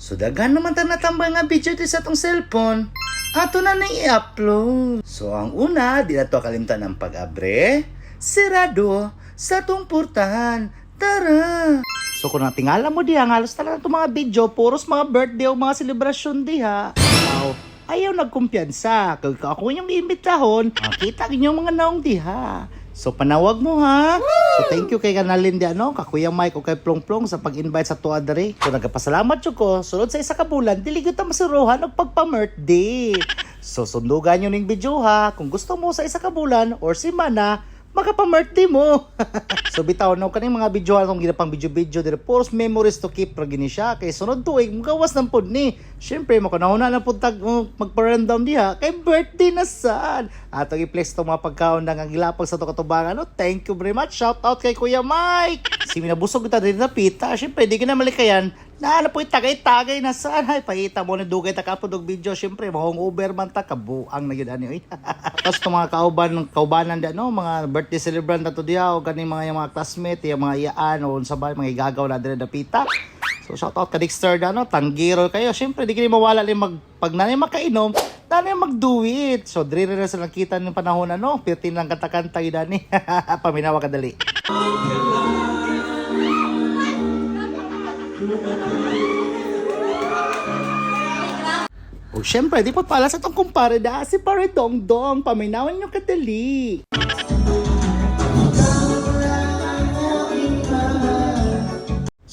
So daghan naman ta natambay nga video di sa tong cellphone. Ato na i-upload. So ang una, di na to kalimtan ng pag-abre. Sirado sa tong purtahan. Tara! So kung natingala mo diha, halos talaga itong mga video, puros mga birthday o mga selebrasyon diha. Wow, ayaw nagkumpiyansa. Kag ako yung iimbitahon, makita inyong mga naong diha. So panawag mo ha. So thank you kay Kanalin di kakuyang Mike o kay Plong Plong sa pag-invite sa tuwa dere. So nagpasalamat jud ko. Sunod sa isa ka bulan, dili gyud ta masuruhan og pagpa-birthday. So sundugan nyo ning video ha. Kung gusto mo sa isa ka bulan or semana, makapa-birthday mo. So bitaw no kaning mga video atong ginapang video dire puros memories to keep ra gini siya kay sunod tuig magawas ng pod ni. Syempre makanahuna na pud tag magpa-rundown diha kay birthday na sad. Atong i-flex to mga pagkaon ang gilapag sa to katubangan no. Thank you very much. Shout out kay Kuya Mike. Si minabusog kita din na pita. Syempre di ka na malikayan. Na po tagay-tagay na saan ay pahita mo ni dugay ta kapod og video syempre mahong over man ta kabuang na gyud ani. Tapos itong mga kaubanan di mga birthday celebrant nato diha o ganing mga classmate, yung mga iyaan o sa bahay mga igagaw na dire dapita. So shout out ka Dexter tanggiro kayo. Syempre di kayo mawala ni pag nanay makainom, nanay mag-do it. So dire na sa nakita ng panahon 15 lang kanta-kanta yun ani. Paminawa ka dali. O syempre, di pa pala sa itong kumpare si Pare Dongdong. Paminawan nyo kadali.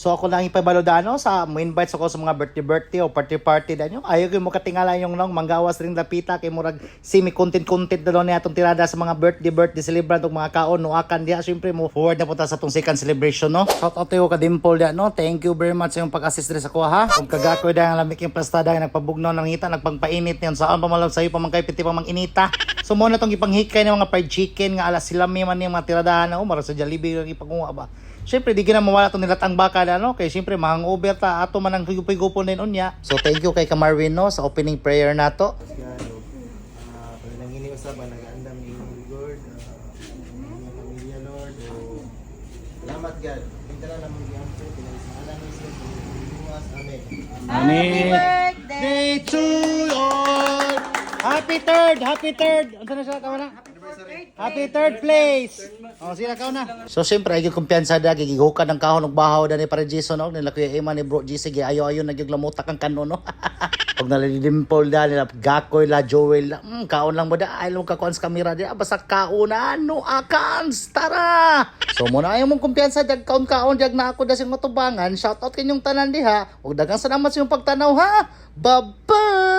So ako lang ipabalodano sa mo-invite ako sa mga birthday o party danyo. Ayaw ko mo katingala yung manggawas ring dapita kay murag semi-content na niya atong tirada sa mga birthday celebrant ug mga kaon no akan diha. Syempre mo forward na punta sa atong second celebration no. Shout out to ka Dimple dia no. Thank you very much sa yung pag-assist dire sa kuha ha. Kung kagakoy dahil lamig yung plastada nagpabugnaw ng hita nagpangpainit niyon saan pa malam sayo pa man kay piti pa mang inita. So mo na tong ipanghikay ng mga fried chicken nga ala sila man yung mga tiradahan no. Mara sa Jollibee yung ipanguha ba. Siyempre, di ka na mawala itong nilatang baka kaya siyempre, mahang over ta, ato man ang higupon din unya. So, thank you kay Kamarwin, sa opening prayer na to. Pag nangini usap, nag-aandam yung Lord, mga pamilya, Lord, salamat, God. Pinta na naman yung ampo, pinalisahan namin sa bukas. Amen. Happy birthday to you! Happy third! Ano na siya, kawana? Happy third place. Oh, sila ka na. So siyempre ay kumpiyansa da gigihukan ng kahon ug bahaw da ni para Jason nila Kuya Emma ni Bro GC gi ayo nagyuglamutak ang kanon no. Pag nalidimple da nila Gakoy la Joel kaon lang mo da ay lang ka sa camera di basta kaonan no akans tara. So mo na ayo mong kumpiyansa dag kaon dag na ako da sing matubangan. Shout out kanyong tanan diha. Ug daghang salamat sa inyong pagtanaw ha. Bye-bye.